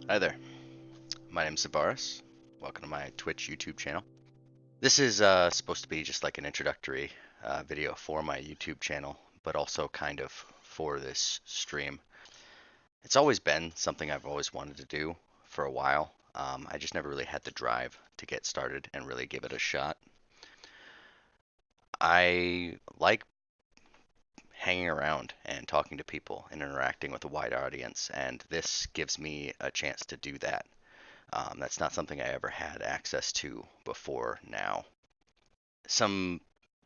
Hi there, my name's Zabaris. Welcome to my Twitch YouTube channel. This is supposed to be just like an introductory video for my YouTube channel, but also kind of for this stream. It's always been something I've always wanted to do for a while. I just never really had the drive to get started and really give it a shot. I like hanging around and talking to people and interacting with a wide audience, and this gives me a chance to do that. That's not something I ever had access to before now. Some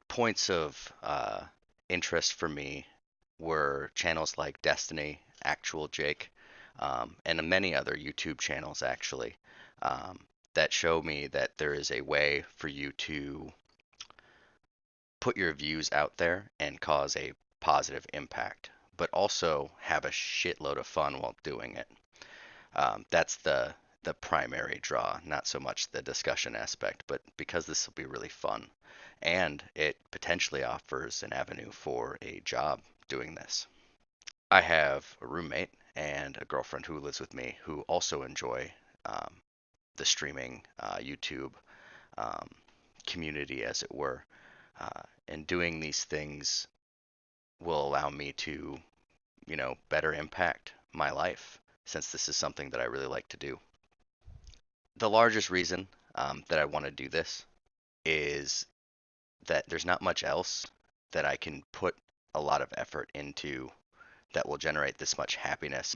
points of interest for me were channels like Destiny, Actual Jake, and many other YouTube channels actually that show me that there is a way for you to put your views out there and cause a positive impact, but also have a shitload of fun while doing it. That's the primary draw, not so much the discussion aspect, but because this will be really fun, and it potentially offers an avenue for a job doing this. I have a roommate and a girlfriend who lives with me who also enjoy the streaming YouTube um, community, as it were. And doing these things will allow me to, better impact my life since this is something that I really like to do. The largest reason that I want to do this is that there's not much else that I can put a lot of effort into that will generate this much happiness.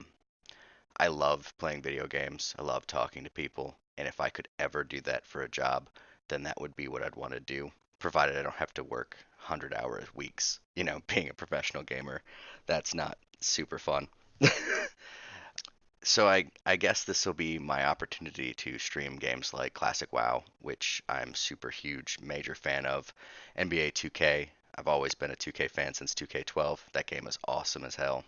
I love playing video games. I love talking to people. And if I could ever do that for a job, then that would be what I'd want to do, provided I don't have to work 100-hour weeks. Being a professional gamer, that's not super fun. So I guess this will be my opportunity to stream games like Classic WoW, which I'm super huge, major fan of. NBA 2K. I've always been a 2K fan since 2K12. That game is awesome as hell.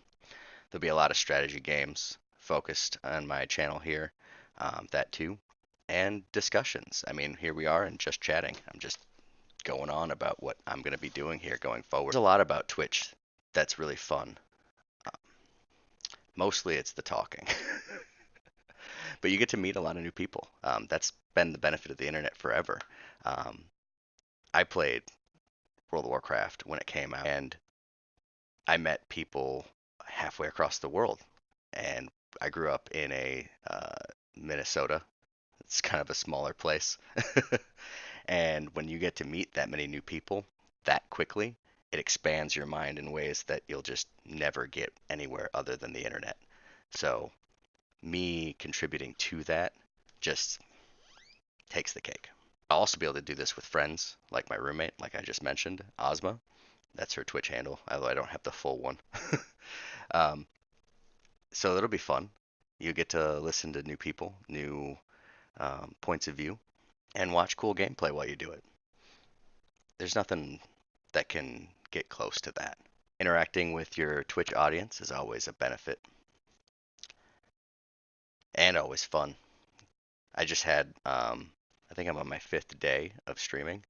There'll be a lot of strategy games focused on my channel here, that too, and discussions. I mean, here we are and just chatting. I'm just going on about what I'm going to be doing here going forward. There's a lot about Twitch that's really fun. Uh, Mostly it's the talking. But you get to meet a lot of new people. That's been the benefit of the internet forever. Um, I played World of Warcraft when it came out, and I met people halfway across the world. And I grew up in a Minnesota. It's kind of a smaller place. And when you get to meet that many new people that quickly, it expands your mind in ways that you'll just never get anywhere other than the internet. So me contributing to that just takes the cake. I'll also be able to do this with friends, like my roommate, like I just mentioned, Ozma. That's her Twitch handle, although I don't have the full one. um, so it'll be fun. You get to listen to new people, new points of view, and watch cool gameplay while you do it. There's nothing that can get close to that. Interacting with your Twitch audience is always a benefit and always fun. I just had, I think I'm on my fifth day of streaming,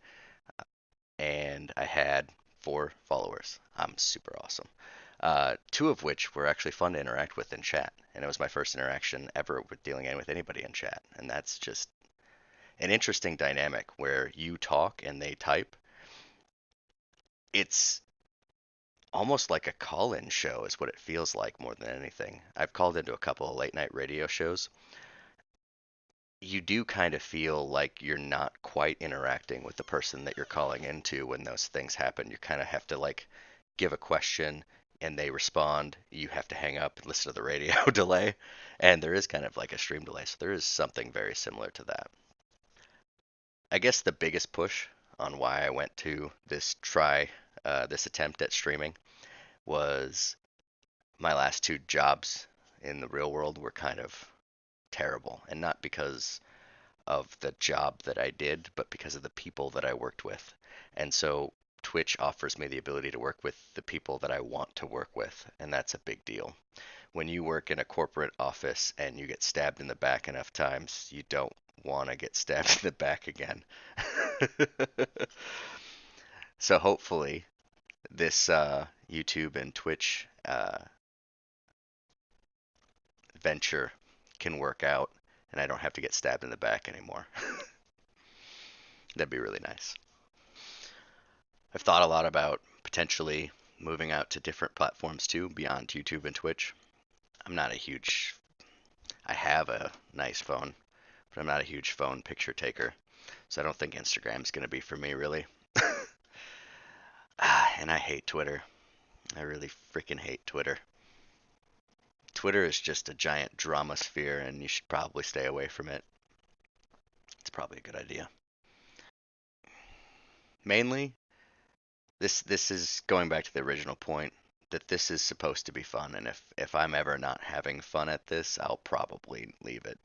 and I had 4 followers. I'm super awesome. Two of which were actually fun to interact with in chat, and it was my first interaction ever with dealing with anybody in chat, and that's just an interesting dynamic where you talk and they type. It's almost like a call-in show is what it feels like more than anything. I've called into a couple of late night radio shows. You do kind of feel like you're not quite interacting with the person that you're calling into when those things happen. You kind of have to like give a question and they respond. You have to hang up and listen to the radio delay. And there is kind of like a stream delay. So there is something very similar to that. I guess the biggest push on why I went to this attempt at streaming was my last 2 jobs in the real world were kind of terrible. And not because of the job that I did, but because of the people that I worked with. And so Twitch offers me the ability to work with the people that I want to work with, and that's a big deal. When you work in a corporate office and you get stabbed in the back enough times, you don't want to get stabbed in the back again. So hopefully this YouTube and Twitch venture can work out and I don't have to get stabbed in the back anymore. That'd be really nice. I've thought a lot about potentially moving out to different platforms too, beyond YouTube and Twitch. I'm not a huge, I have a nice phone, but I'm not a huge phone picture taker. So I don't think Instagram's going to be for me, really. And I hate Twitter. I really freaking hate Twitter. Twitter is just a giant drama sphere, and you should probably stay away from it. It's probably a good idea. Mainly, this is going back to the original point that this is supposed to be fun, and if I'm ever not having fun at this, I'll probably leave it.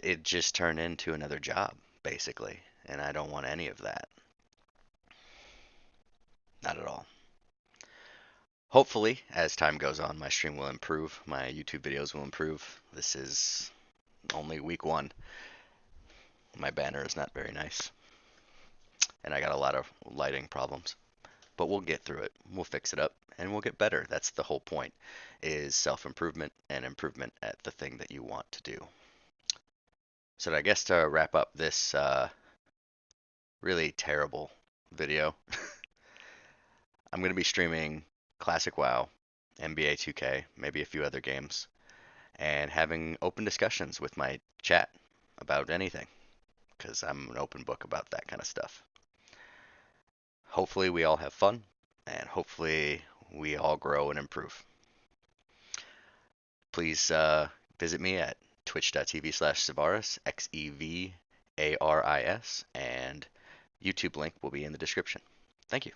It just turned into another job, basically, and I don't want any of that. Not at all. Hopefully, as time goes on, my stream will improve, my YouTube videos will improve. This is only week one. My banner is not very nice, and I got a lot of lighting problems. But we'll get through it. We'll fix it up, and we'll get better. That's the whole point, is self-improvement and improvement at the thing that you want to do. So I guess to wrap up this really terrible video, I'm going to be streaming Classic WoW, NBA 2K, maybe a few other games, and having open discussions with my chat about anything, because I'm an open book about that kind of stuff. Hopefully we all have fun, and hopefully we all grow and improve. Please visit me at twitch.tv/Xevaris, Xevaris, and YouTube link will be in the description. Thank you.